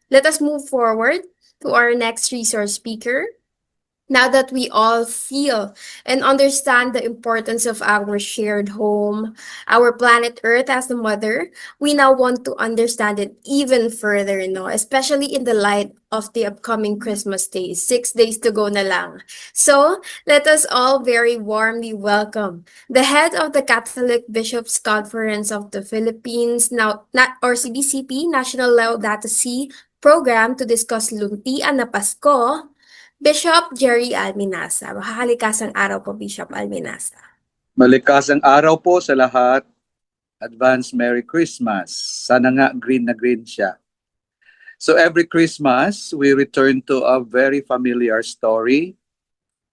Let us move forward to our next resource speaker. Now that we all feel and understand the importance of our shared home, our planet Earth as the mother, we now want to understand it even further, no? Especially in the light of the upcoming Christmas days. 6 days to go na lang. So, let us all very warmly welcome the head of the Catholic Bishops' Conference of the Philippines, now, or CBCP, National Laudato Si program to discuss Luntian na Pasko, Bishop Jerry Alminasa. Makakalikasang araw po, Bishop Alminasa. Malikasang araw po sa lahat. Advance Merry Christmas. Sana nga green na green siya. So every Christmas, we return to a very familiar story.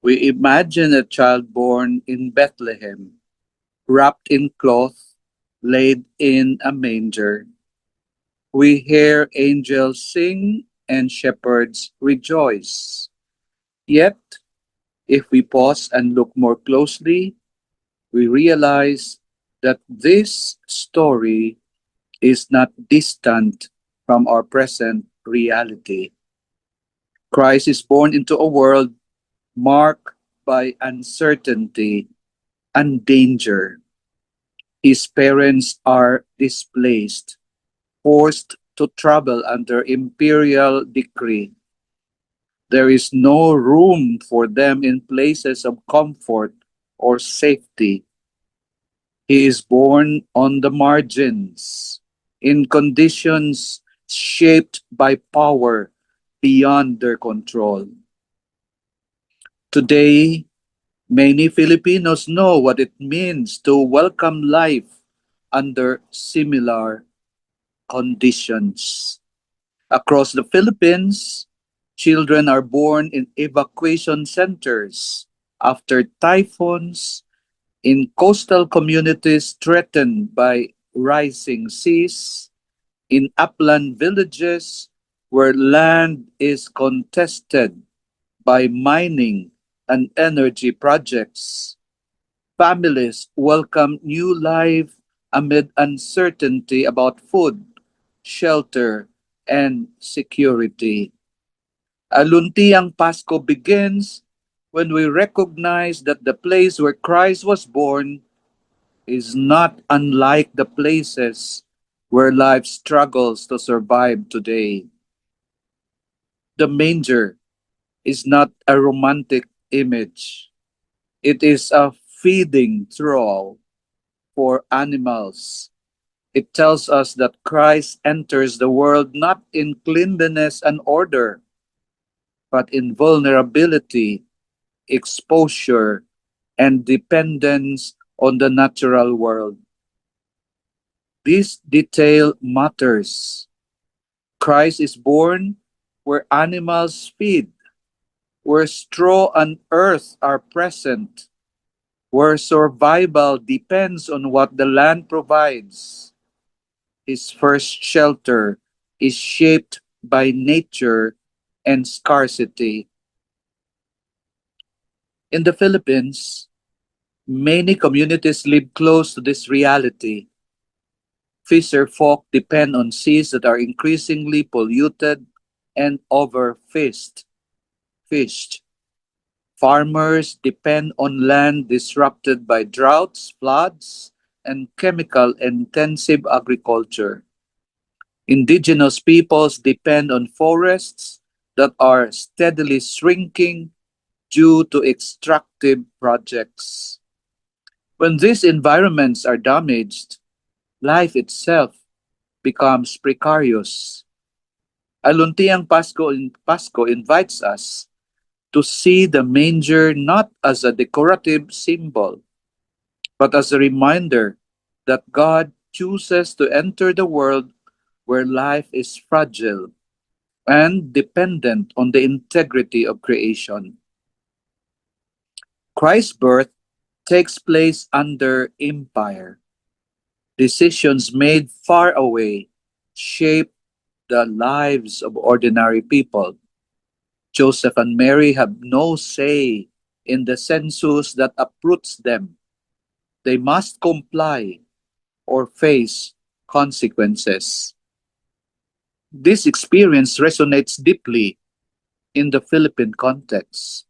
We imagine a child born in Bethlehem, wrapped in cloth, laid in a manger. We hear angels sing and shepherds rejoice. Yet, if we pause and look more closely, we realize that this story is not distant from our present reality. Christ is born into a world marked by uncertainty and danger. His parents are displaced, forced to travel under imperial decree. There is no room for them in places of comfort or safety. He is born on the margins, in conditions shaped by power beyond their control. Today, many Filipinos know what it means to welcome life under similar conditions. Across the Philippines, children are born in evacuation centers after typhoons, in coastal communities threatened by rising seas, in upland villages where land is contested by mining and energy projects. Families welcome new life amid uncertainty about food, shelter, and security. A luntiang Pasko begins when we recognize that the place where Christ was born is not unlike the places where life struggles to survive today. The manger is not a romantic image. It is a feeding trough for animals. It tells us that Christ enters the world not in cleanliness and order, but in vulnerability, exposure, and dependence on the natural world. This detail matters. Christ is born where animals feed, where straw and earth are present, where survival depends on what the land provides. His first shelter is shaped by nature and scarcity. In the Philippines, many communities live close to this reality. Fisher folk depend on seas that are increasingly polluted and overfished. Fished. Farmers depend on land disrupted by droughts, floods, and chemical-intensive agriculture. Indigenous peoples depend on forests that are steadily shrinking due to extractive projects. When these environments are damaged, life itself becomes precarious. Aluntiang Pasko invites us to see the manger not as a decorative symbol, but as a reminder that God chooses to enter the world where life is fragile and dependent on the integrity of creation. Christ's birth takes place under empire. Decisions made far away shape the lives of ordinary people. Joseph and Mary have no say in the census that uproots them. They must comply or face consequences. This experience resonates deeply in the Philippine context.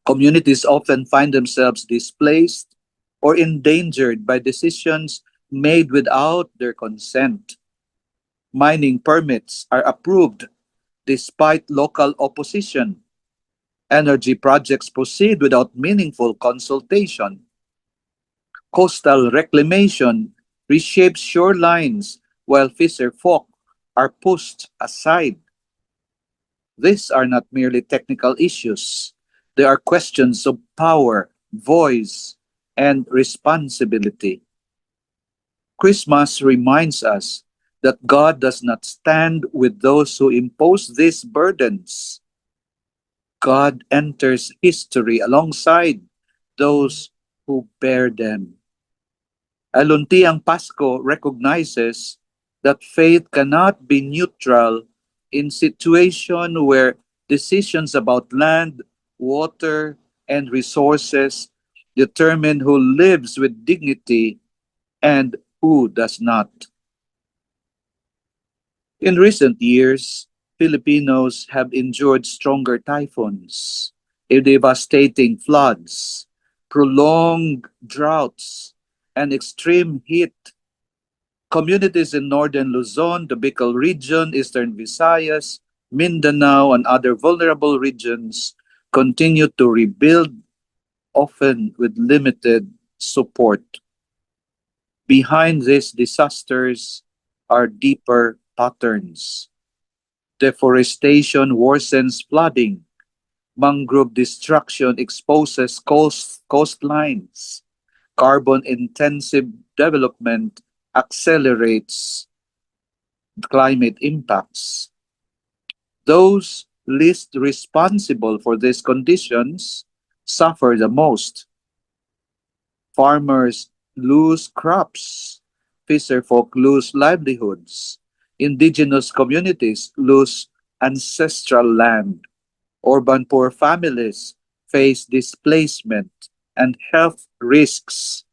Communities often find themselves displaced or endangered by decisions made without their consent. Mining permits are approved despite local opposition. Energy projects proceed without meaningful consultation. Coastal reclamation reshapes shorelines while fisher folk are pushed aside. These are not merely technical issues. They are questions of power, voice, and responsibility. Christmas reminds us that God does not stand with those who impose these burdens. God enters history alongside those who bear them. Aluntiang Pasko recognizes that faith cannot be neutral in situations where decisions about land, water, and resources determine who lives with dignity and who does not. In recent years, Filipinos have endured stronger typhoons, devastating floods, prolonged droughts, and extreme heat. Communities in northern Luzon, the Bicol region, eastern Visayas, Mindanao, and other vulnerable regions continue to rebuild, often with limited support. Behind these disasters are deeper patterns. Deforestation worsens flooding. Mangrove destruction exposes coastlines. Carbon-intensive development accelerates climate impacts. Those least responsible for these conditions suffer the most. Farmers lose crops. Fisherfolk lose livelihoods. Indigenous communities lose ancestral land. Urban poor families face displacement and health risks.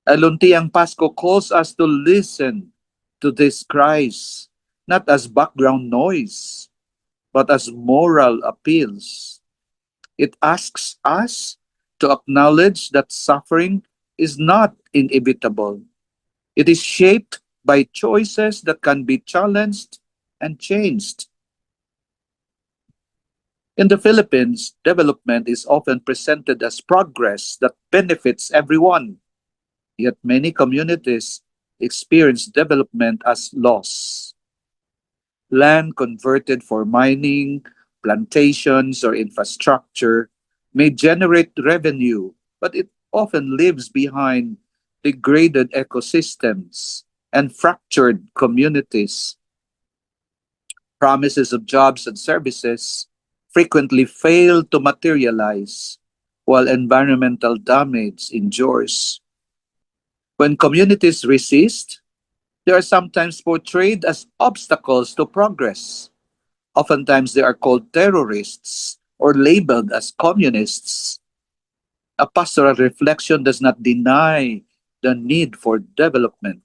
Aluntiang Pasko calls us to listen to these cries, not as background noise, but as moral appeals. It asks us to acknowledge that suffering is not inevitable. It is shaped by choices that can be challenged and changed. In the Philippines, development is often presented as progress that benefits everyone, yet many communities experience development as loss. Land converted for mining, plantations, or infrastructure may generate revenue, but it often leaves behind degraded ecosystems and fractured communities. Promises of jobs and services frequently fail to materialize, while environmental damage endures. When communities resist, they are sometimes portrayed as obstacles to progress. Oftentimes, they are called terrorists or labeled as communists. A pastoral reflection does not deny the need for development,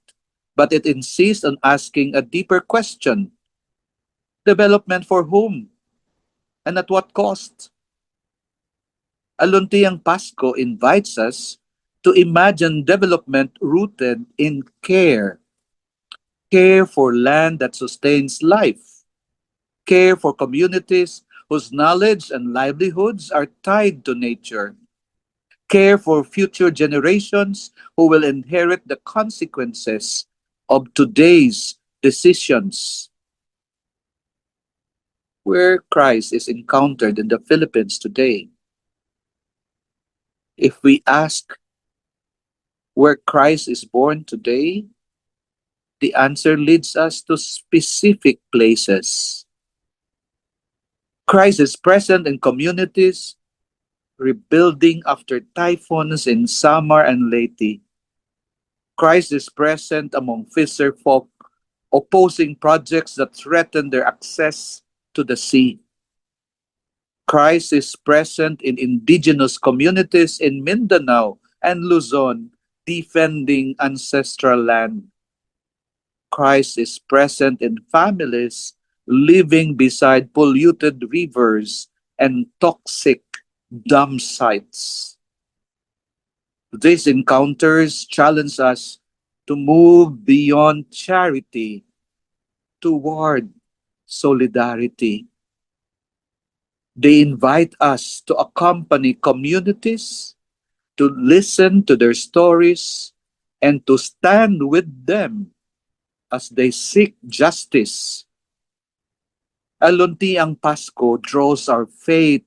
but it insists on asking a deeper question: development for whom and at what cost? Aluntiang Pasko invites us to imagine development rooted in care for land that sustains life, care for communities whose knowledge and livelihoods are tied to nature, care for future generations who will inherit the consequences of today's decisions. Where Christ is encountered in the Philippines today, if we ask where Christ is born today, the answer leads us to specific places. Christ is present in communities rebuilding after typhoons in Samar and Leyte. Christ is present among fisher folk opposing projects that threaten their access to the sea. Christ is present in indigenous communities in Mindanao and Luzon defending ancestral land. Christ is present in families living beside polluted rivers and toxic dump sites. These encounters challenge us to move beyond charity toward solidarity. They invite us to accompany communities, to listen to their stories, and to stand with them as they seek justice. Aluntiang Pasko draws our faith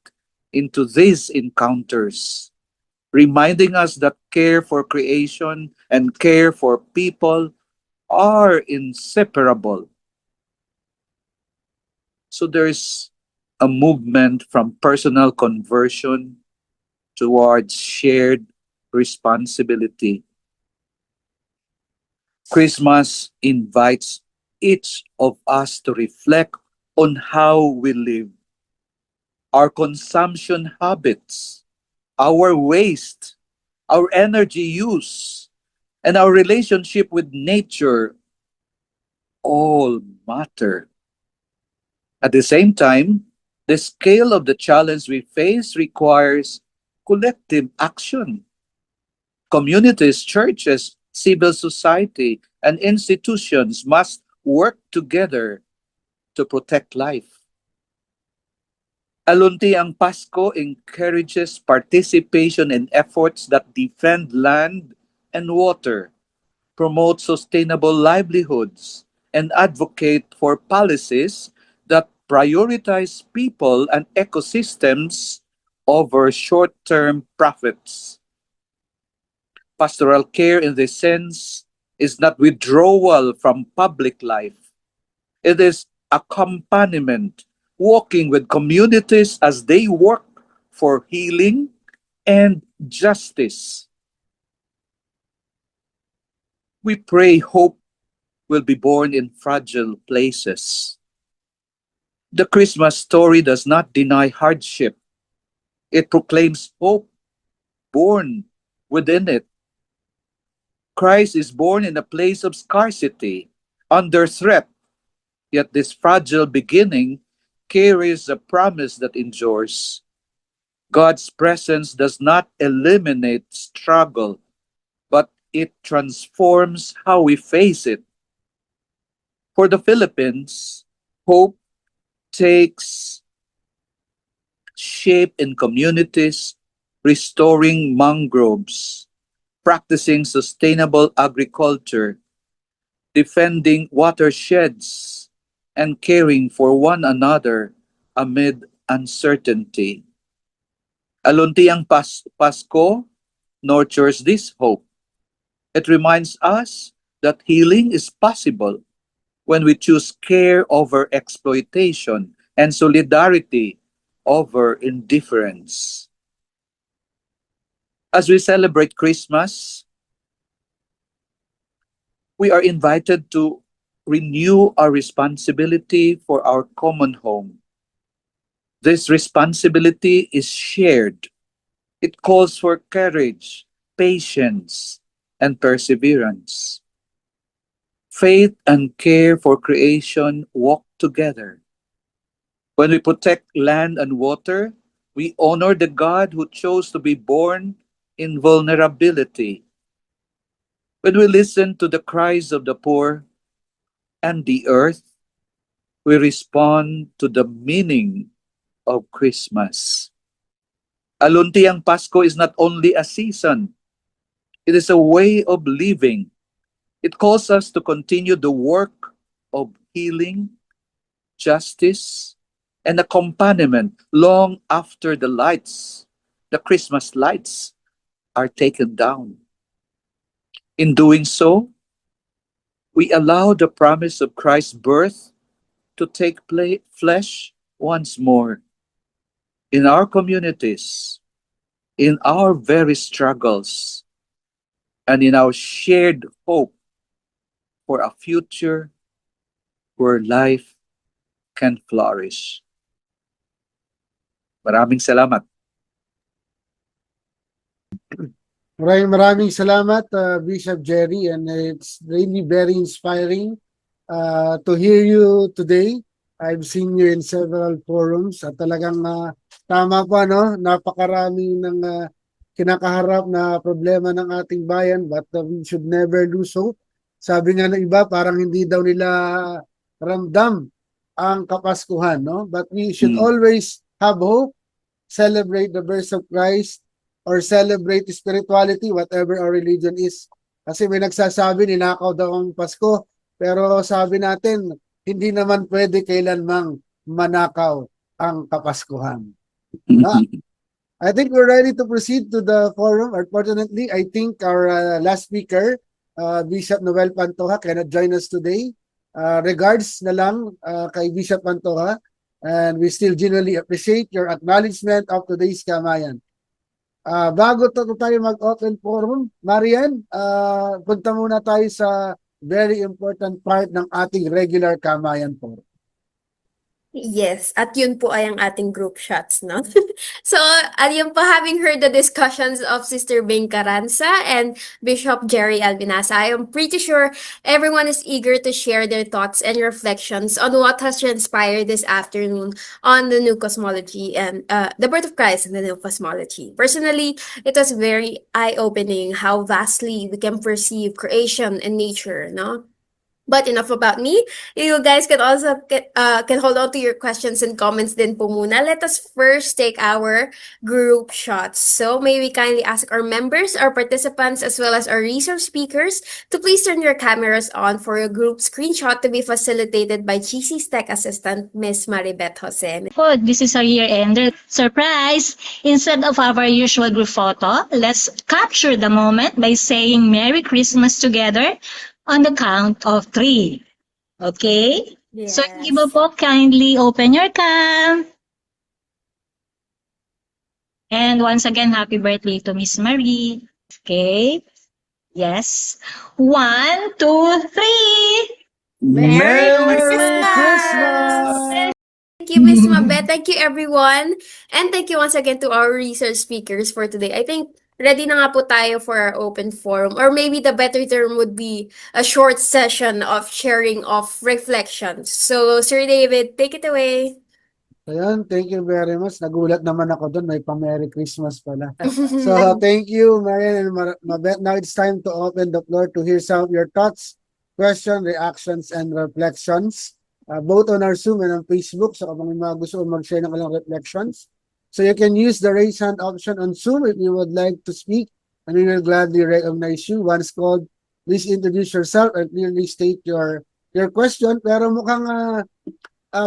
into these encounters, reminding us that care for creation and care for people are inseparable. So there's a movement from personal conversion towards shared responsibility. Christmas invites each of us to reflect on how we live, our consumption habits, our waste, our energy use, and our relationship with nature all matter. At the same time, the scale of the challenge we face requires collective action. Communities, churches, civil society, and institutions must work together to protect life. Aluntiang Pasko encourages participation in efforts that defend land and water, promote sustainable livelihoods, and advocate for policies that prioritize people and ecosystems over short-term profits. Pastoral care, in this sense, is not withdrawal from public life. It is accompaniment, walking with communities as they work for healing and justice. We pray hope will be born in fragile places. The Christmas story does not deny hardship. It proclaims hope born within it. Christ is born in a place of scarcity, under threat, yet this fragile beginning carries a promise that endures. God's presence does not eliminate struggle, but it transforms how we face it. For the Philippines, hope takes shape in communities, restoring mangroves, practicing sustainable agriculture, defending watersheds, and caring for one another amid uncertainty. Aluntiang Pasko nurtures this hope. It reminds us that healing is possible when we choose care over exploitation and solidarity over indifference. As we celebrate Christmas, we are invited to renew our responsibility for our common home. This responsibility is shared. It calls for courage, patience, and perseverance. Faith and care for creation walk together. When we protect land and water, we honor the God who chose to be born in vulnerability. When we listen to the cries of the poor and the earth, we respond to the meaning of Christmas. Aluntiang Pasko is not only a season, it is a way of living. It calls us to continue the work of healing, justice, and accompaniment long after the Christmas lights, are taken down. In doing so, we allow the promise of Christ's birth to take flesh once more in our communities, in our very struggles, and in our shared hope for a future where life can flourish. Maraming salamat. Maraming salamat, Bishop Jerry, and it's really very inspiring to hear you today. I've seen you in several forums at talagang tama pa, no? Napakarami ng kinakaharap na problema ng ating bayan, but we should never lose hope. Sabi nga ng iba, parang hindi daw nila ramdam ang Kapaskuhan, no? But we should Mm. always have hope, celebrate the birth of Christ, or celebrate spirituality, whatever our religion is. Kasi may nagsasabi, ninakaw daw ang Pasko, pero sabi natin, hindi naman pwede kailanmang manakaw ang Kapaskuhan. I think we're ready to proceed to the forum. Unfortunately, I think our last speaker, Bishop Noel Pantoja, cannot join us today. Regards na lang kay Bishop Pantoja, and we still genuinely appreciate your acknowledgement of today's Kamayan. Bago tayo mag-open forum, Marian, punta muna tayo sa very important part ng ating regular Kamayan forum. Yes, at yun po ay ang ating group shots, no? So, ayun po, having heard the discussions of Sister Bing Caranza and Bishop Jerry Albinasa, I am pretty sure everyone is eager to share their thoughts and reflections on what has transpired this afternoon on the new cosmology and the birth of Christ and the new cosmology. Personally, it was very eye-opening how vastly we can perceive creation and nature, no? But enough about me. You guys can also can hold on to your questions and comments din po muna. Let us first take our group shots. So may we kindly ask our members, our participants, as well as our resource speakers to please turn your cameras on for a group screenshot to be facilitated by GC's tech assistant, Miss Maribeth Jose. Oh, this is our year-ender surprise. Instead of our usual group photo, let's capture the moment by saying Merry Christmas together on the count of 3. Okay? So, Yes. Ibo po, kindly open your cam. And once again, happy birthday to Miss Marie. Okay? Yes. 1, 2, 3. Merry Christmas! Christmas! Thank you, Miss Mabet. Thank you, everyone. And thank you once again to our research speakers for today. I think ready na nga po tayo for our open forum. Or maybe the better term would be a short session of sharing of reflections. So, Sir David, take it away. Ayan, thank you very much. Nagulat naman ako doon, may pa-Merry Christmas pala. So, thank you, Marian and Mabet. Now it's time to open the floor to hear some of your thoughts, questions, reactions, and reflections, both on our Zoom and on Facebook. So, kung may mga gusto mag-share ng kanilang reflections. So, you can use the raise hand option on Zoom if you would like to speak, and we will gladly recognize you. Once called, please introduce yourself and clearly state your question. Pero mukhang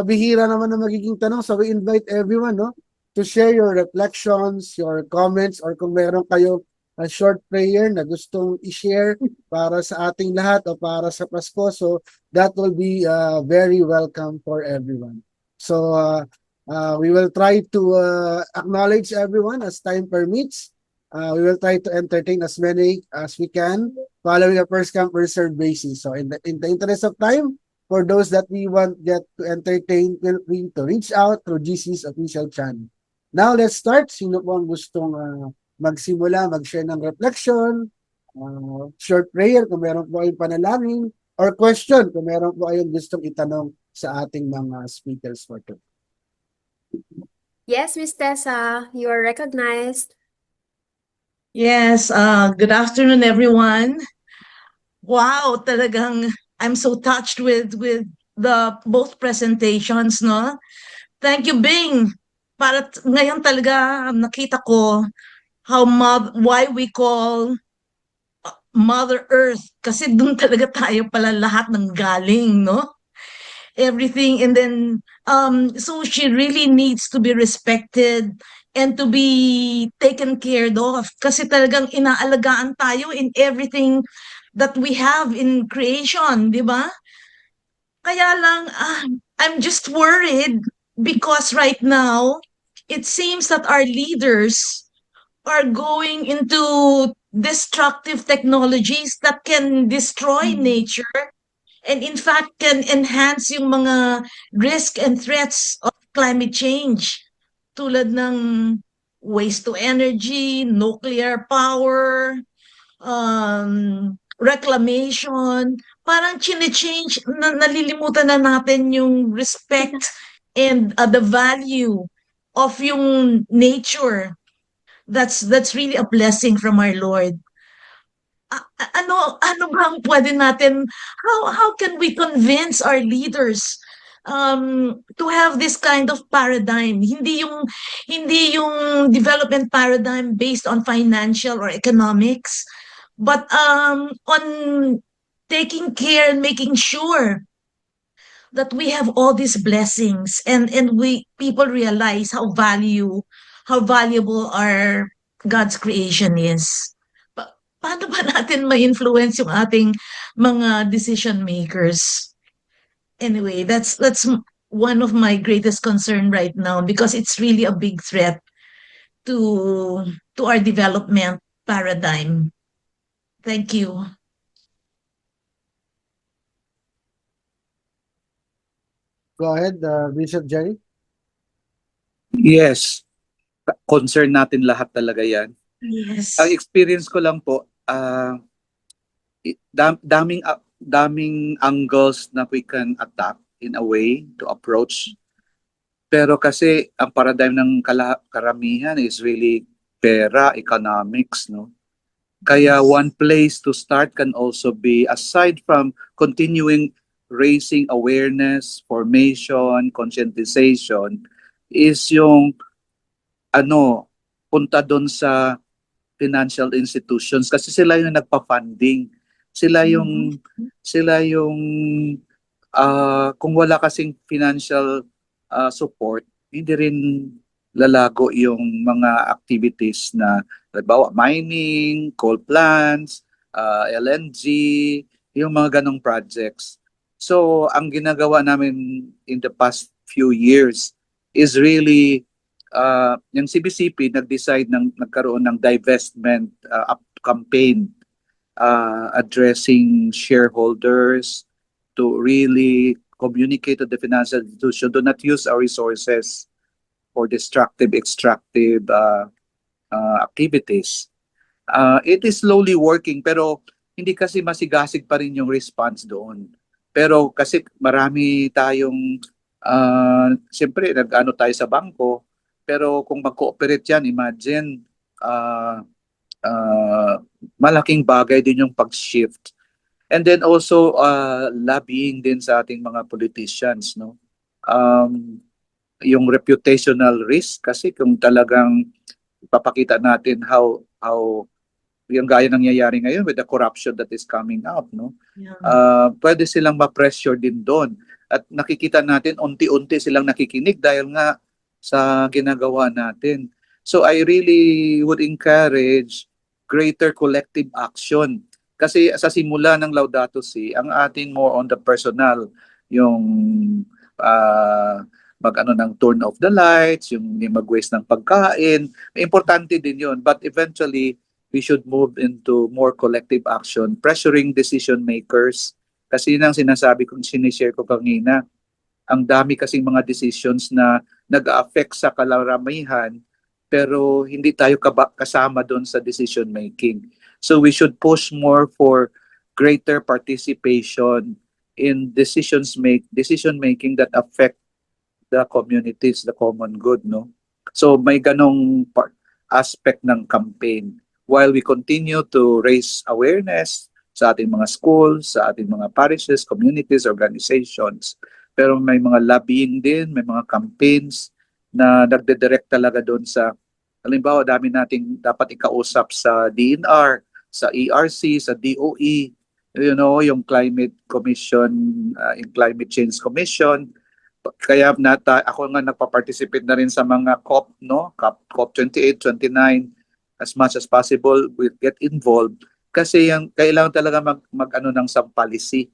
bihira naman na magiging tanong. So we invite everyone, no, to share your reflections, your comments, or kung meron kayo a short prayer na gustong i-share para sa ating lahat o para sa Pasko. So that will be very welcome for everyone. So we will try to acknowledge everyone as time permits. We will try to entertain as many as we can following a first come first served basis. So in the interest of time, for those that we want get to entertain, feel free to reach out through GC's official channel. Now, let's start. Sino po ang gustong magsimula, mag-share ng reflection, short prayer kung meron po kayong panalangin, or question kung meron po kayong gustong itanong sa ating mga speakers for today. Yes, Miss Tessa, you are recognized. Yes, good afternoon, everyone. Wow, talagang I'm so touched with the both presentations, no? Thank you, Bing. Para ngayon talaga nakita ko how why we call Mother Earth kasi doon talaga tayo pala lahat ng galing, no? Everything, and then so she really needs to be respected and to be taken care of kasi talagang inaalagaan tayo in everything that we have in creation, di ba? Kaya lang, I'm just worried because right now, it seems that our leaders are going into destructive technologies that can destroy nature and in fact can enhance yung mga risk and threats of climate change tulad ng waste to energy, nuclear power, reclamation, parang chine-change, nalilimutan na natin yung respect and the value of yung nature. That's really a blessing from our Lord. Ano bang pwede natin, how can we convince our leaders to have this kind of paradigm, hindi yung development paradigm based on financial or economics, but on taking care and making sure that we have all these blessings, and we people realize how valuable our God's creation is. Paano ba natin ma-influence yung ating mga decision makers? Anyway, that's one of my greatest concern right now, because it's really a big threat to our development paradigm. Thank you. Go ahead, Bishop Jerry. Yes, concern natin lahat talaga yan. Yes. Ang experience ko lang po, daming angles na we can attack in a way to approach. Pero kasi ang paradigm ng karamihan is really pera, economics, no? Kaya one place to start can also be, aside from continuing raising awareness, formation, conscientization, is yung punta doon sa financial institutions kasi sila yung nagpa-funding. Sila yung kung wala kasing financial support, hindi rin lalago yung mga activities na halimbawa mining, coal plants, LNG, yung mga ganong projects. So, ang ginagawa namin in the past few years is really yung CBCP nagkaroon ng divestment campaign addressing shareholders to really communicate to the financial institution, do not use our resources for destructive, extractive activities. It is slowly working, pero hindi kasi masigasig pa rin yung response doon. Pero kasi marami tayong, siyempre, nag-ano tayo sa bangko, pero kung mag-cooperate yan, imagine, malaking bagay din yung pag-shift. And then also, lobbying din sa ating mga politicians, no? Yung reputational risk, kasi kung talagang ipapakita natin how yung gaya nangyayari ngayon with the corruption that is coming out, no? Yeah. Pwede silang ma-pressure din doon. At nakikita natin, unti-unti silang nakikinig dahil nga sa ginagawa natin. So I really would encourage greater collective action. Kasi sa simula ng Laudato Si, ang atin more on the personal, yung mag-ano ng turn off the lights, yung mag-waste ng pagkain. Importante din yun. But eventually, we should move into more collective action, pressuring decision makers. Kasi yun ang sinasabi kong sinishare ko kanina. Ang dami kasing mga decisions na nag-affect sa kalaramihan, pero hindi tayo kasama doon sa decision making. So we should push more for greater participation in decision making that affect the communities, the common good, no? So may ganong aspect ng campaign while we continue to raise awareness sa ating mga schools, sa ating mga parishes, communities, organizations. Pero may mga lobbying din, may mga campaigns na nagdedirect talaga doon sa, halimbawa, dami nating dapat ikausap sa DNR, sa ERC, sa DOE, you know, yung Climate Commission, yung Climate Change Commission. Kaya ako nga nagpa-participate na rin sa mga COP, no? COP 28, 29, as much as possible, we'll get involved. Kasi yung kailangan talaga mag-ano ng some policy,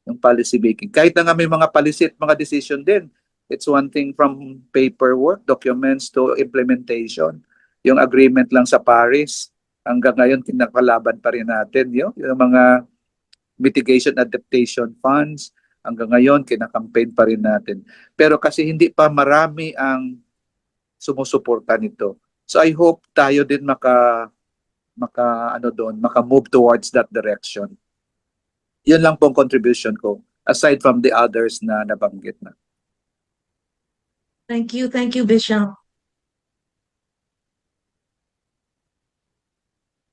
yung policy making. Kahit na nga may mga policy at mga decision din, it's one thing from paperwork, documents to implementation. Yung agreement lang sa Paris, hanggang ngayon kinakalaban pa rin natin yung mga mitigation adaptation funds, hanggang ngayon kinakampaign pa rin natin. Pero kasi hindi pa marami ang sumusuporta nito. So I hope tayo din maka-move towards that direction. Yun lang pong contribution ko aside from the others na nabanggit na. Thank you, Bishop.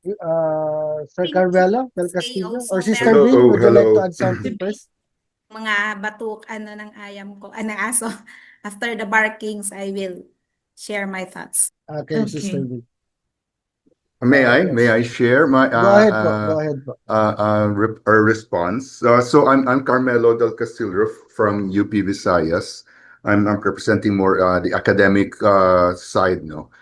Sir Carmelo del Say Castillo also or Sister meron Bing, would you like to Hello. add something first? mga batuk ng ayam ko, ng aso. After the barkings, I will share my thoughts. Okay, Sister Okay. Bing. May I? Yes. May I share my Go ahead po. Go ahead po. response? So I'm Carmelo del Castillo from UP Visayas. I'm representing more the academic side, no.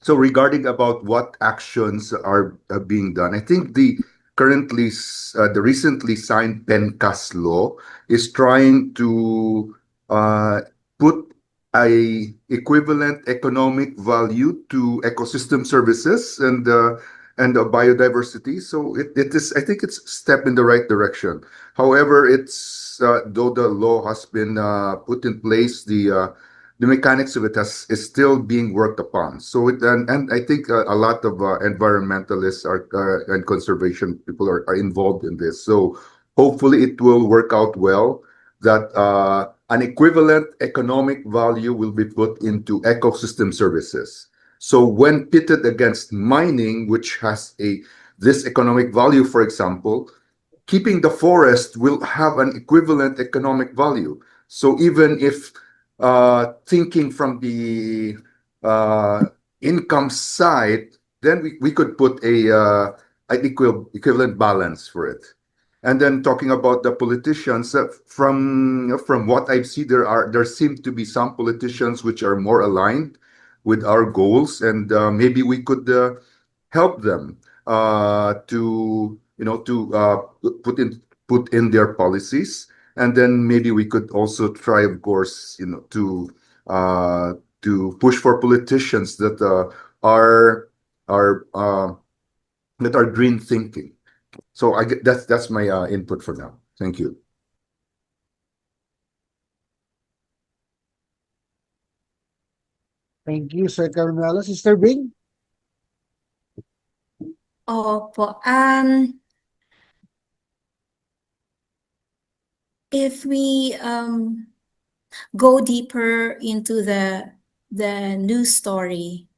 So regarding about what actions are being done, I think the recently signed PENCAS law is trying to put a equivalent economic value to ecosystem services and biodiversity. So it is, I think it's a step in the right direction. However, it's though the law has been put in place, the mechanics of it is still being worked upon. So and I think a lot of environmentalists and conservation people are involved in this. So hopefully it will work out well that an equivalent economic value will be put into ecosystem services. So when pitted against mining, which has this economic value, for example, keeping the forest will have an equivalent economic value. So even if thinking from the income side, then we could put an equivalent balance for it. And then talking about the politicians, from what I've seen, there seem to be some politicians which are more aligned with our goals, and maybe we could help them to put in their policies, and then maybe we could also try, of course, to push for politicians that are that are green thinking. So that's my input for now. Thank you. Thank you, Sir Carmelo. Sister Bing? Opo. If we go deeper into the news story,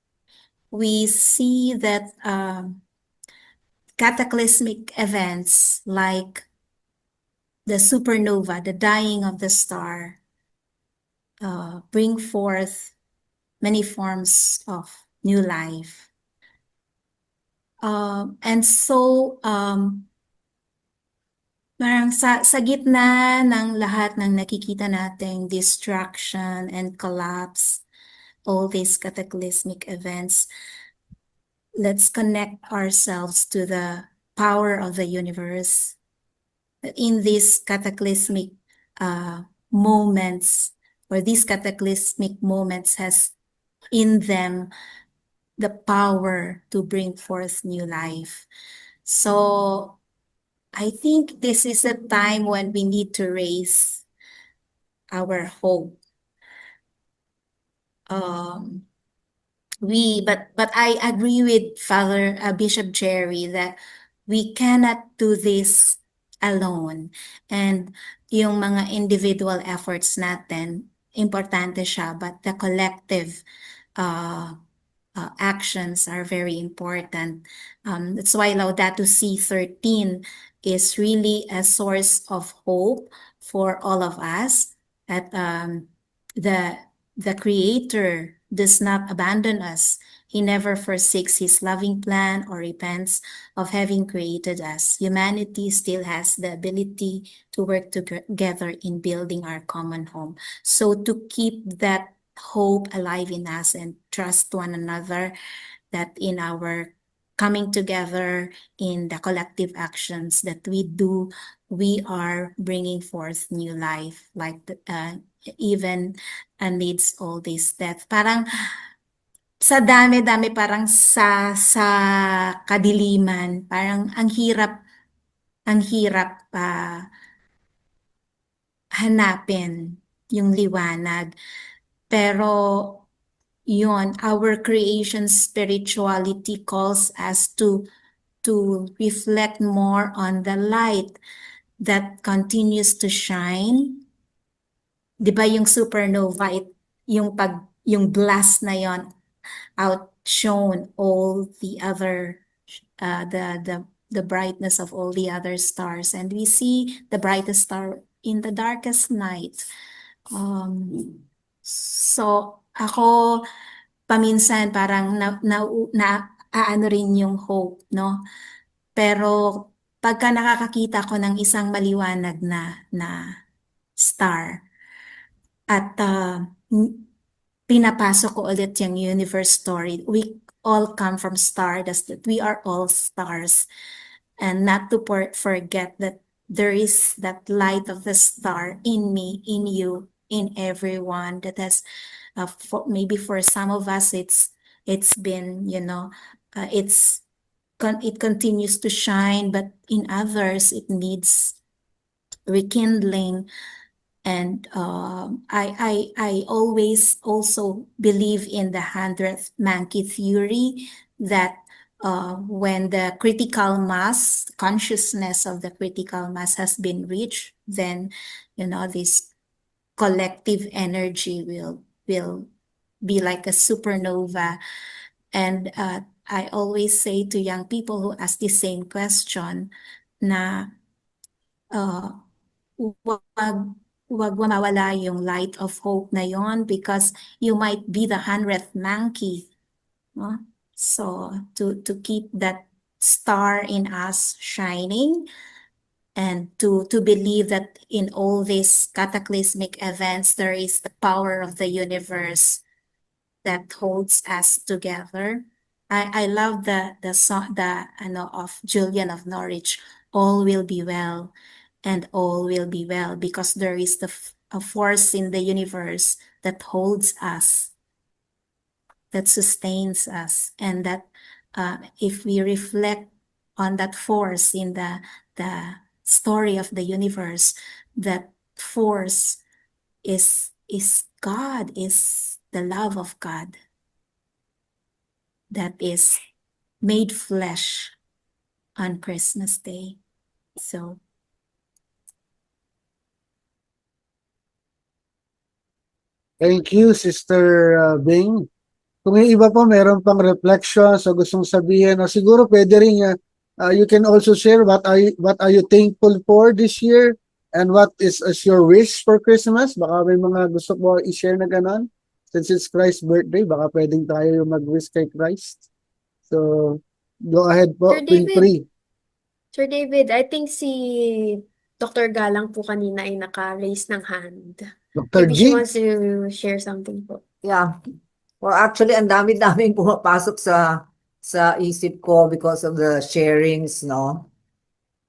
we see that cataclysmic events like the supernova, the dying of the star, bring forth many forms of new life. And so, parang sa gitna ng lahat ng nakikita nating destruction and collapse, all these cataclysmic events, let's connect ourselves to the power of the universe. In these cataclysmic moments, or these cataclysmic moments has in them the power to bring forth new life. So I think this is a time when we need to raise our hope. But I agree with Father Bishop Jerry that we cannot do this alone. And yung mga individual efforts natin, importante siya, but the collective actions are very important. That's why Laudato Si 13 is really a source of hope for all of us, that the Creator does not abandon us. He never forsakes his loving plan or repents of having created us. Humanity still has the ability to work together in building our common home. So to keep that hope alive in us and trust one another, that in our coming together in the collective actions that we do, we are bringing forth new life, like even amidst all this death. Parang sa dami-dami, parang sa kadiliman, parang ang hirap hanapin yung liwanag. Pero yun, our creation spirituality calls us to to reflect more on the light that continues to shine. 'Di ba yung supernova, yung blast na yon outshone all the other the brightness of all the other stars, and we see the brightest star in the darkest night. So ako paminsan parang aano rin yung hope, no? Pero pagka nakakakita ko ng isang maliwanag na star at pinapasok ko ulit yung universe story, we all come from stardust, that we are all stars, and not to forget that there is that light of the star in me, in you, in everyone that has maybe for some of us it's been, it continues to shine, but in others it needs rekindling. And I always also believe in the 100th monkey theory, that when the critical mass, consciousness of the critical mass has been reached, then this collective energy will be like a supernova. And I always say to young people who ask the same question na wag mawala yung light of hope na yon, because you might be the 100th monkey, no? So to keep that star in us shining, and to believe that in all these cataclysmic events there is the power of the universe that holds us together. I love the song of Julian of Norwich, all will be well, and all will be well, because there is a force in the universe that holds us, that sustains us, and that if we reflect on that force in the story of the universe, that force is God, is the love of God that is made flesh on Christmas Day. So Thank you, Sister Bing. Kung yung iba pa meron pang reflection so gustong sabihin, o siguro pwede rin you can also share what are you thankful for this year, and what is your wish for Christmas. Baka may mga gusto mo i-share na ganon. Since it's Christ's birthday, baka pwedeng tayo yung mag-wish kay Christ. So, go ahead po, Sir feel David. free. Sir David, I think si Dr. Galang po kanina ay naka-raise ng hand. Dr. Maybe she G? wants to share something po. Yeah. Well, actually, ang dami-daming pumapasok sa isip ko because of the sharings, no?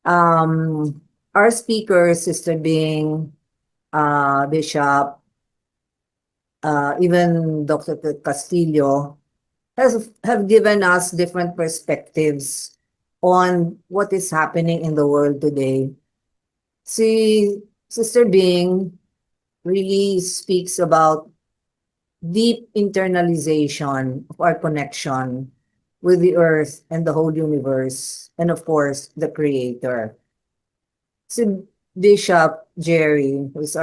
Our speaker, Sister Bing, Bishop, even Dr. Castillo, have given us different perspectives on what is happening in the world today. Sister Bing really speaks about deep internalization of our connection with the earth and the whole universe, and of course, the creator. So Bishop Jerry, who's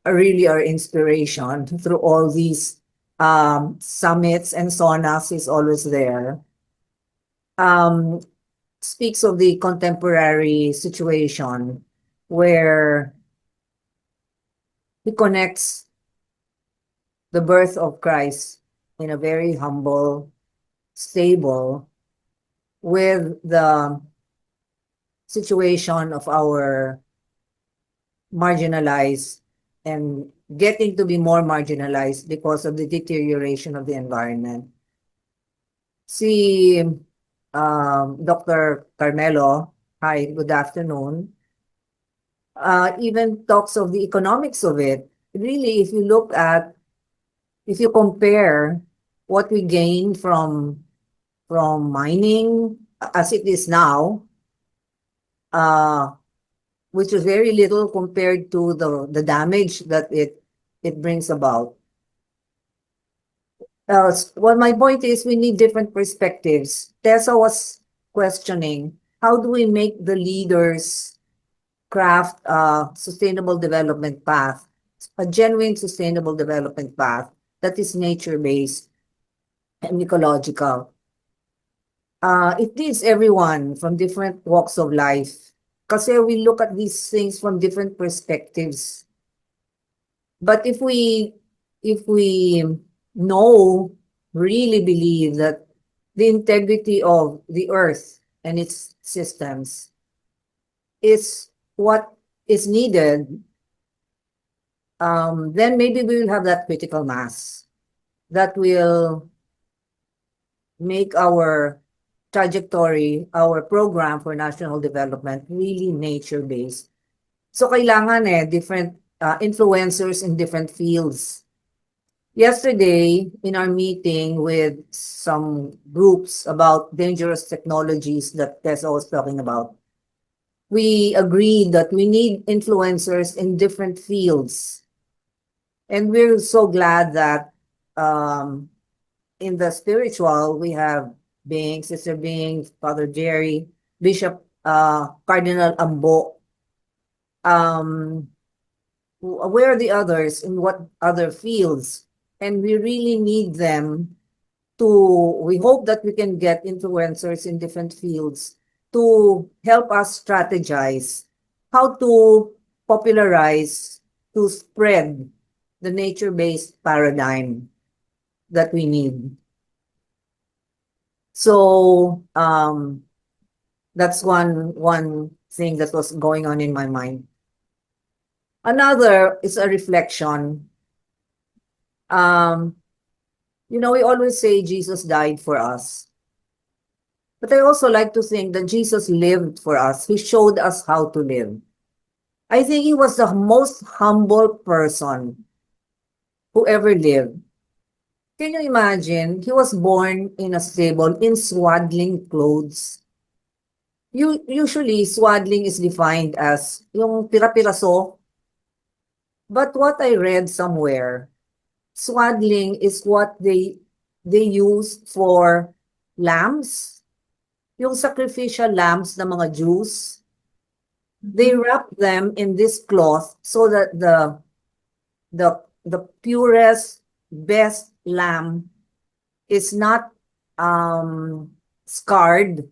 really our inspiration through all these summits and saunas, is always there. Speaks of the contemporary situation where he connects the birth of Christ in a very humble, stable, with the situation of our marginalized and getting to be more marginalized because of the deterioration of the environment. Si Dr. Carmelo, hi, good afternoon, even talks of the economics of it. Really, if you compare what we gain from mining as it is now, which is very little compared to the damage that it brings about. Well, my point is we need different perspectives. Tessa was questioning, how do we make the leaders craft a sustainable development path, a genuine sustainable development path that is nature-based and ecological? It needs everyone from different walks of life. Kasi we look at these things from different perspectives. But if we know, really believe that the integrity of the earth and its systems is what is needed, then maybe we will have that critical mass that will make our trajectory, our program for national development really nature-based. So kailangan different influencers in different fields. Yesterday, in our meeting with some groups about dangerous technologies that Tessa was talking about, we agreed that we need influencers in different fields. And we're so glad that in the spiritual, we have Bing, Sister Bing, Father Jerry, Bishop Cardinal Ambo. Where are the others in what other fields? And we really need them we hope that we can get influencers in different fields to help us strategize how to popularize, to spread the nature-based paradigm that we need. So that's one thing that was going on in my mind. Another is a reflection. We always say Jesus died for us. But I also like to think that Jesus lived for us. He showed us how to live. I think he was the most humble person who ever lived. Can you imagine? He was born in a stable in swaddling clothes. Usually, swaddling is defined as yung pira-piraso. But what I read somewhere, swaddling is what they use for lambs, yung sacrificial lambs ng mga Jews. They wrap them in this cloth so that the purest, best lamb is not scarred.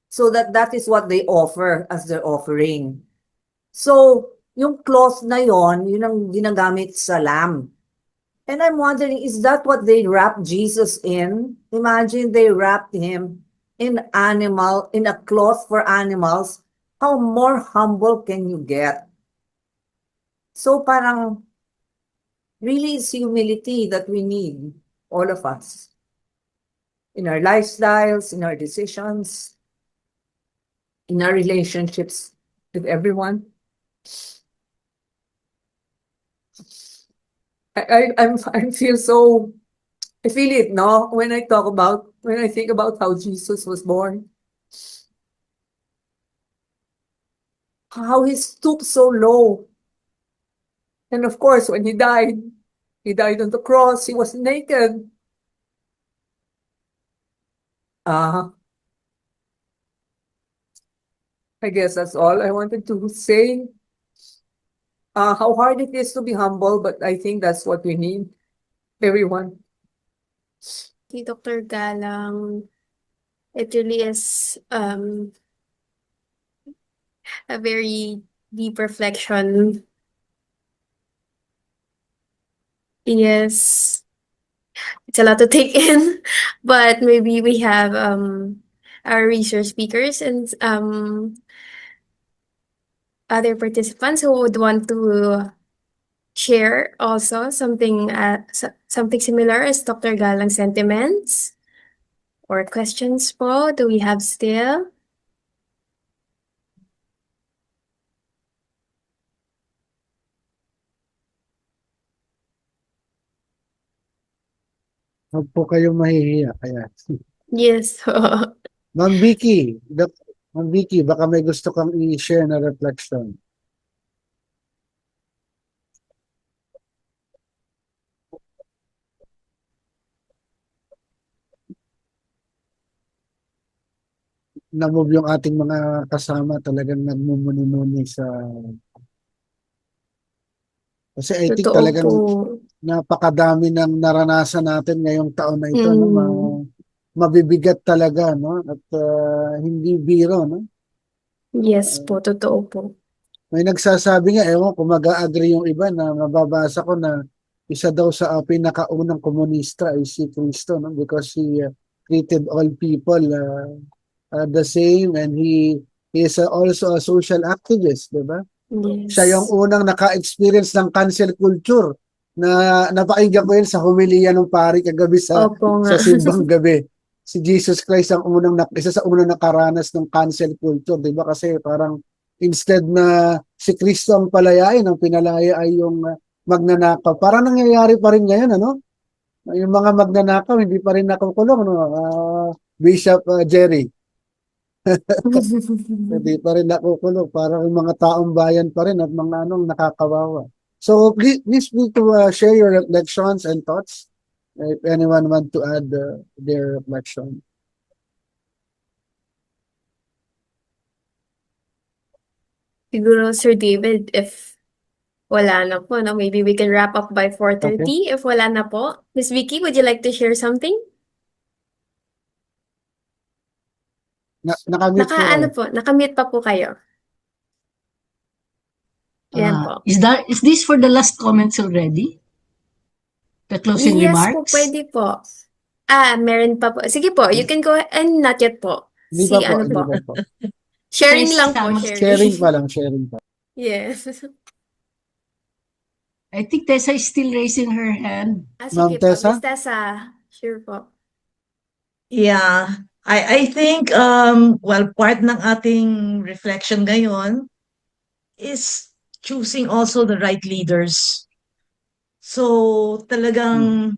So that is what they offer as their offering. So, yung cloth na yon, yun ang ginagamit sa lamb. And I'm wondering, is that what they wrapped Jesus in? Imagine they wrapped him in a cloth for animals. How more humble can you get? So parang, really it's humility that we need, all of us. In our lifestyles, in our decisions, in our relationships with everyone. I feel so, I feel it, no? When I think about how Jesus was born. How he stooped so low. And of course, when he died on the cross, he was naked. I guess that's all I wanted to say. How hard it is to be humble, but I think that's what we need. Everyone. Okay, Dr. Galang, it really is a very deep reflection. Yes, it's a lot to take in, but maybe we have our research speakers and other participants who would want to share also something something similar as Dr. Galang's sentiments or questions po. Do we have still? Huwag po kayong mahihiya. Kaya. Yes. Ma'am Vicky, Ma'am Vicky, baka may gusto kang i-share na reflection. na-move yung ating mga kasama, talagang nagmumuni-muni sa... Kasi I think Totoo talagang po. napakadami ng naranasan natin ngayong taon na ito, no? Mm. Mabibigat talaga, no? At hindi biro, no? Yes po, totoo po. May nagsasabi nga, ewan kung mag-agree yung iba na mababasa ko na isa daw sa pinakaunang komunista ay si Cristo, no? Because he treated all people the same, and he is also a social activist, di ba? Siya yung Yes. unang naka-experience ng cancel culture na napakinggan ko yun sa homilia ng pari kagabi Opo nga. sa simbang gabi. Si Jesus Christ ang isa sa unang nakaranas ng cancel culture, di ba? Kasi parang instead na si Kristo ang palayain, ang pinalaya ay yung magnanakaw. Parang nangyayari pa rin ngayon, ano? Yung mga magnanakaw, hindi pa rin nakukulong, no? Bishop Jerry. Hindi pa rin nakukulong. Parang yung mga taong bayan pa rin at mga anong nakakawawa. So please feel to share your reflections and thoughts if anyone want to add their reflection. Siguro, Sir David, if wala na po, no? Maybe we can wrap up by 4:30 if wala na po. Miss Vicky, would you like to share something? Nakamute po Ano kayo. po, nakamute pa po kayo. Yan po. Is this for the last comments already? The closing Yes po, remarks? pwede po. Meron pa po. Sige po, you can go ahead. And not yet po. Hindi Si pa po, ano hindi po. pa po. Sharing lang po, Tama. Sharing pa lang, sharing pa. Yes. I think Tessa is still raising her hand. Sige Ma'am po, Tessa? Miss Tessa. Sure po. Yeah, I think well, part ng ating reflection ngayon is choosing also the right leaders. So talagang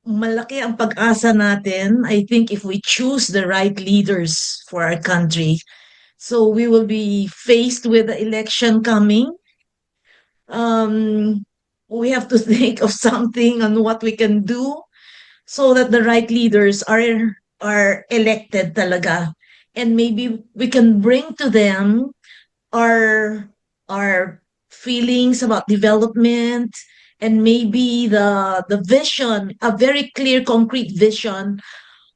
malaki ang pag-asa natin, I think, if we choose the right leaders for our country. So we will be faced with the election coming. We have to think of something on what we can do so that the right leaders are elected talaga, and maybe we can bring to them our feelings about development, and maybe the vision, a very clear concrete vision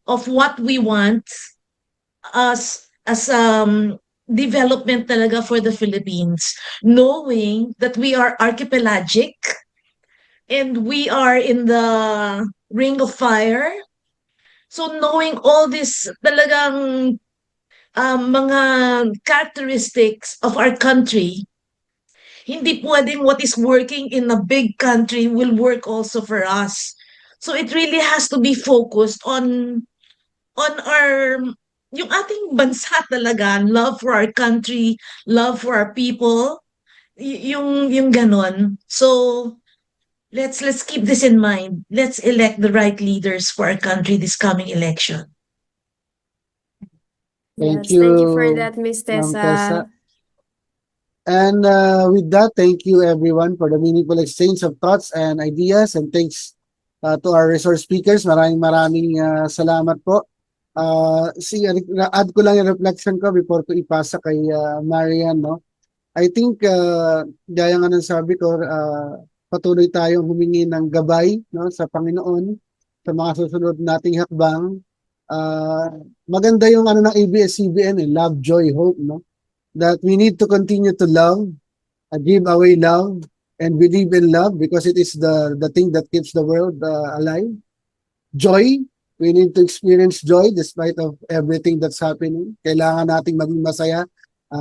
of what we want as development talaga for the Philippines, knowing that we are archipelagic and we are in the ring of fire. So knowing all this talagang mga characteristics of our country, hindi pwedeng what is working in a big country will work also for us. So it really has to be focused on our yung ating bansa talaga, love for our country, love for our people, yung ganon. So let's keep this in mind. Let's elect the right leaders for our country this coming election. Thank Yes, thank you for you, that, Miss Ma'am Tessa. Tessa. And with that, thank you everyone for the meaningful exchange of thoughts and ideas, and thanks to our resource speakers. Maraming salamat po. Add ko lang yung reflection ko before ko ipasa kay Marian, no? I think gaya nga ng sabi ko, patuloy tayong humingi ng gabay, no, sa Panginoon sa mga susunod nating hakbang. Maganda yung ano ng ABS-CBN, love, joy, hope, no? That we need to continue to love, give away love, and believe in love because it is the thing that keeps the world alive. Joy, we need to experience joy despite of everything that's happening. Kailangan nating maging masaya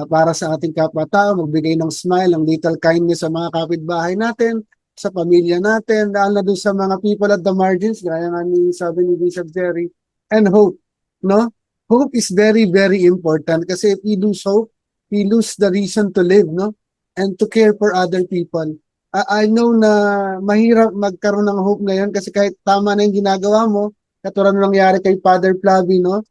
para sa ating kapwa-tao, magbigay ng smile, ng little kindness sa mga kapitbahay natin, sa pamilya natin, dahil na doon sa mga people at the margins, gaya nga sabi ni Bishop Jerry, and hope, no? Hope is very, very important kasi if we lose hope, we lose the reason to live, no? And to care for other people. I know na mahirap magkaroon ng hope ngayon kasi kahit tama na yung ginagawa mo, katulad ng nangyari kay Father Flavie, no?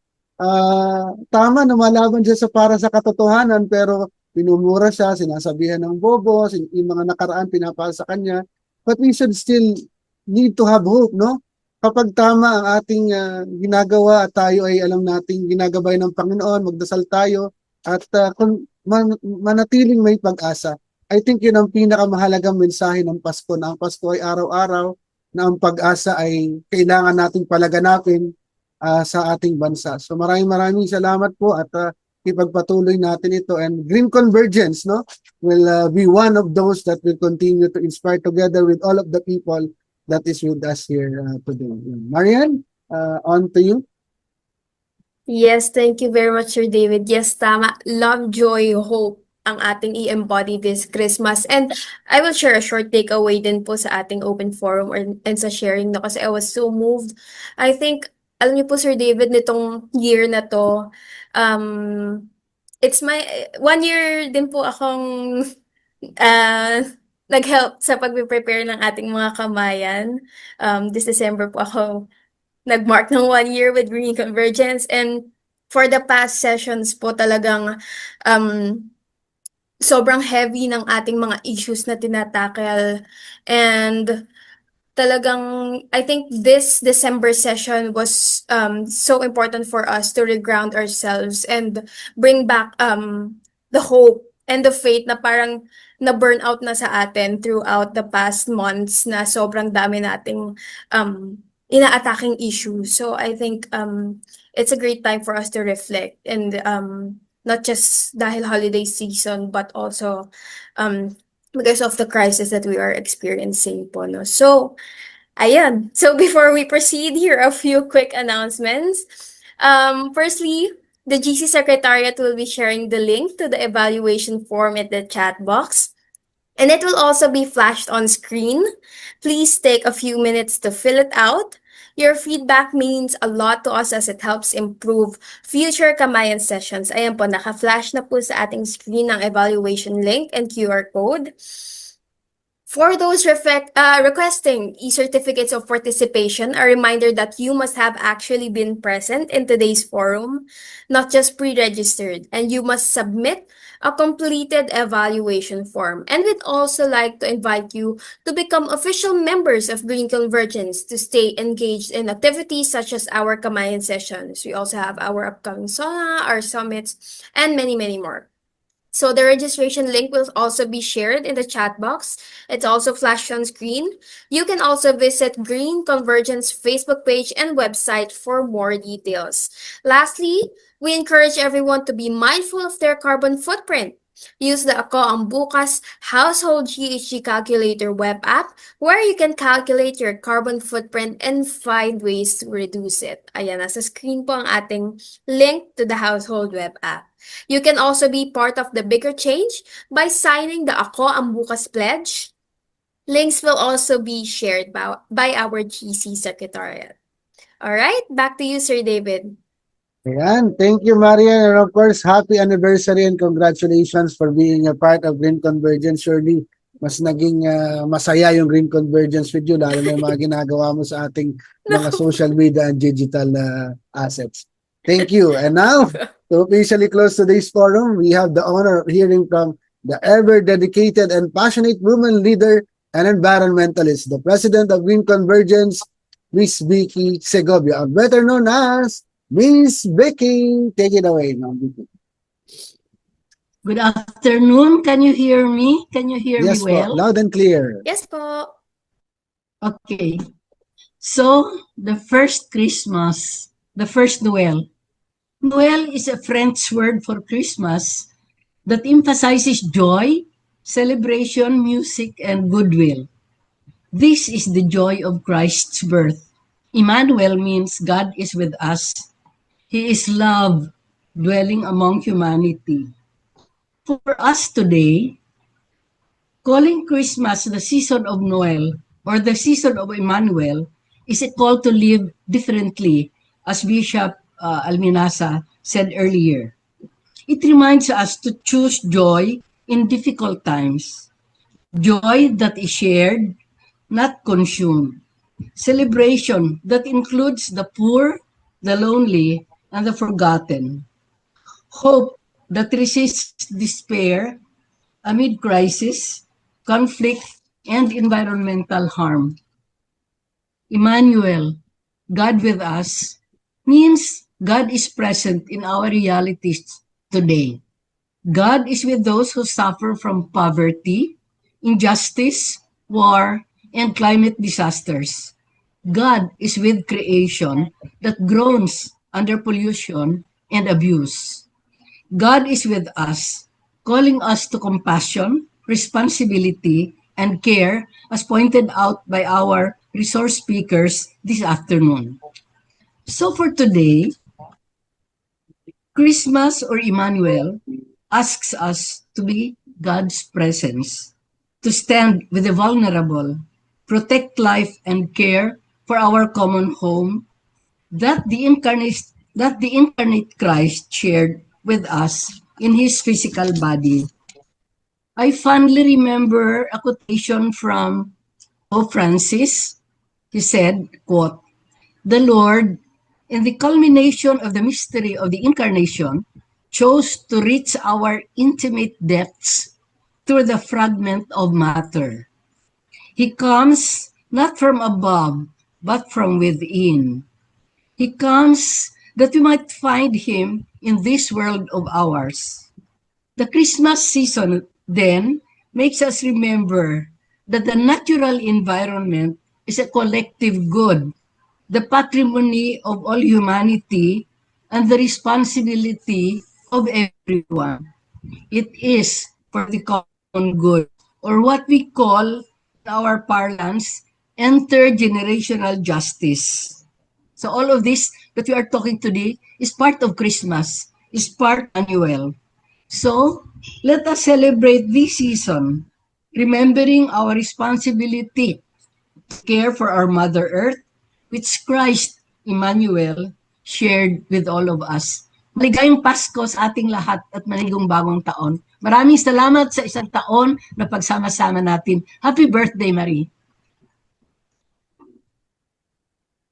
Tama na malaban siya para sa katotohanan, pero pinumura siya, sinasabihan ng bobo, yung mga nakaraan pinapasa sa kanya. But we should still need to have hope, no? kapag tama ang ating ginagawa at tayo ay alam nating ginagabay ng Panginoon, magdasal tayo at kung manatiling may pag-asa. I think yun ang pinakamahalagang mensahe ng Pasko, na ang Pasko ay araw-araw, na ang pag-asa ay kailangan nating palaganapin sa ating bansa. So maraming salamat po at ipagpatuloy natin ito, and Green Convergence will be one of those that will continue to inspire together with all of the people that is with us here today. Marian, on to you. Yes, thank you very much, Sir David. Yes, tama. Love, joy, hope ang ating i-embody this Christmas. And I will share a short takeaway din po sa ating open forum and sa sharing kasi I was so moved. I think, alam niyo po, Sir David, nitong year na to, it's my 1 year din po akong nag-help sa pag-prepare ng ating mga kamayan. This December po ako nag-mark ng 1 year with Green Convergence, and for the past sessions po talagang sobrang heavy ng ating mga issues na tinatakal, and talagang I think this December session was so important for us to reground ourselves and bring back the hope and the faith na parang na burnout na sa atin throughout the past months, na sobrang dami nating ina-attacking issues. So I think it's a great time for us to reflect, and not just dahil holiday season, but also because of the crisis that we are experiencing po, no? So, ayan. So before we proceed, here are a few quick announcements. Firstly, the GC Secretariat will be sharing the link to the evaluation form at the chat box, and it will also be flashed on screen. Please take a few minutes to fill it out. Your feedback means a lot to us as it helps improve future Kamayan sessions. Ayan po, naka-flash na po sa ating screen ang evaluation link and QR code. For those requesting e-certificates of participation, a reminder that you must have actually been present in today's forum, not just pre-registered, and you must submit a completed evaluation form. And we'd also like to invite you to become official members of Green Convergence to stay engaged in activities such as our Kamayan sessions. We also have our upcoming SONA, our summits, and many, many more. So the registration link will also be shared in the chat box. It's also flashed on screen. You can also visit Green Convergence Facebook page and website for more details. Lastly, we encourage everyone to be mindful of their carbon footprint. Use the Ako Ang Bukas Household GHG Calculator web app, where you can calculate your carbon footprint and find ways to reduce it. Ayan, nasa screen po ang ating link to the household web app. You can also be part of the bigger change by signing the Ako Ang Bukas pledge. Links will also be shared by our GC Secretariat. All right, back to you, Sir David. Ayan, thank you, Marian, and of course, happy anniversary and congratulations for being a part of Green Convergence. Surely, mas naging masaya yung Green Convergence with you, lalo na yung mga ginagawa mo sa ating mga social media and digital assets. Thank you. And now, to officially close today's forum, we have the honor of hearing from the ever-dedicated and passionate woman leader and environmentalist, the president of Green Convergence, Miss Vicky Segovia, better known as Miss Vicky. Take it away, Ma'am Vicky. Good afternoon. Can you hear me? Can you hear Yes, me well? po, loud and clear. Yes po. Okay. So, the first Christmas, the first Noel. Noel is a French word for Christmas that emphasizes joy, celebration, music, and goodwill. This is the joy of Christ's birth. Emmanuel means God is with us. He is love, dwelling among humanity. For us today, calling Christmas the season of Noel or the season of Emmanuel is a call to live differently, as Bishop Alminasa said earlier. It reminds us to choose joy in difficult times, joy that is shared, not consumed, celebration that includes the poor, the lonely, and the forgotten, hope that resists despair amid crisis, conflict, and environmental harm. Emmanuel, God with us, means God is present in our realities today. God is with those who suffer from poverty, injustice, war, and climate disasters. God is with creation that groans under pollution and abuse. God is with us, calling us to compassion, responsibility, and care, as pointed out by our resource speakers this afternoon. So for today, Christmas or Emmanuel asks us to be God's presence, to stand with the vulnerable, protect life and care for our common home that the incarnate Christ shared with us in his physical body. I fondly remember a quotation from Pope Francis. He said, quote, "The Lord, in the culmination of the mystery of the incarnation, chose to reach our intimate depths through the fragment of matter. He comes not from above, but from within. He comes that we might find him in this world of ours." The Christmas season then makes us remember that the natural environment is a collective good, the patrimony of all humanity, and the responsibility of everyone. It is for the common good, or what we call in our parlance, intergenerational justice. So all of this that we are talking today is part of Christmas, is part annual. So let us celebrate this season, remembering our responsibility to care for our Mother Earth, which Christ, Emmanuel, shared with all of us. Maligayang Pasko sa ating lahat at maligong bagong taon. Maraming salamat sa isang taon na pagsama-sama natin. Happy birthday, Marie.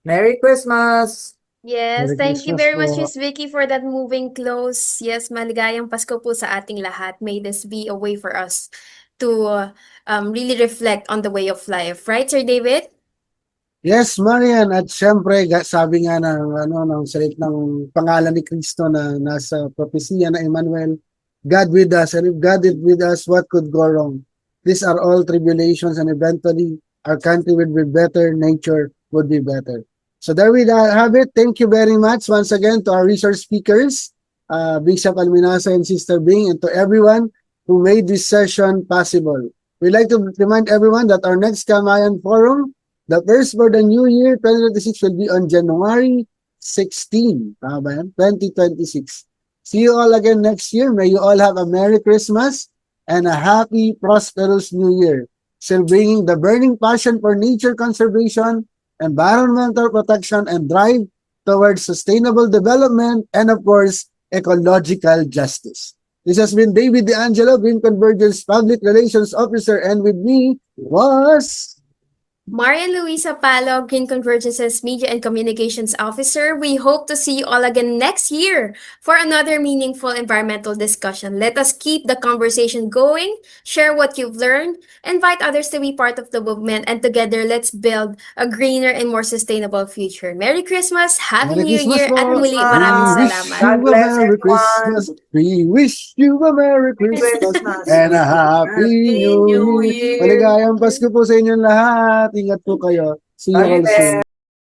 Merry Christmas! Yes, Merry thank you Christmas very much, po. Miss Vicky, for that moving close. Yes, maligayang Pasko po sa ating lahat. May this be a way for us to really reflect on the way of life. Right, Sir David? Yes, Marian, at syempre, sabi nga ng salit ng pangalan ni Kristo na nasa propesya na Emmanuel, God with us, and if God is with us, what could go wrong? These are all tribulations, and eventually our country would be better, nature would be better. So there we have it. Thank you very much once again to our resource speakers, Bishop Alminasa and Sister Bing, and to everyone who made this session possible. We'd like to remind everyone that our next Kamayan Forum, the first for the new year, 2026, will be on January 16, 2026. See you all again next year. May you all have a Merry Christmas and a happy, prosperous New Year. Still bringing the burning passion for nature conservation, environmental protection, and drive towards sustainable development, and of course, ecological justice. This has been David DeAngelo, Green Convergence Public Relations Officer, and with me was... Marian Luisa Palo, Green Convergence's Media and Communications Officer. We hope to see you all again next year for another meaningful environmental discussion. Let us keep the conversation going, share what you've learned, invite others to be part of the movement, and together let's build a greener and more sustainable future. Merry Christmas, Happy Merry New Christmas Year, po. at muli We maraming wish salamat. you God a bless Merry everyone. Christmas. We wish you a Merry Christmas Christmas. and a Happy New Year. Maligayang Pasko po sa inyong lahat. Ingat po kayo. See you all soon.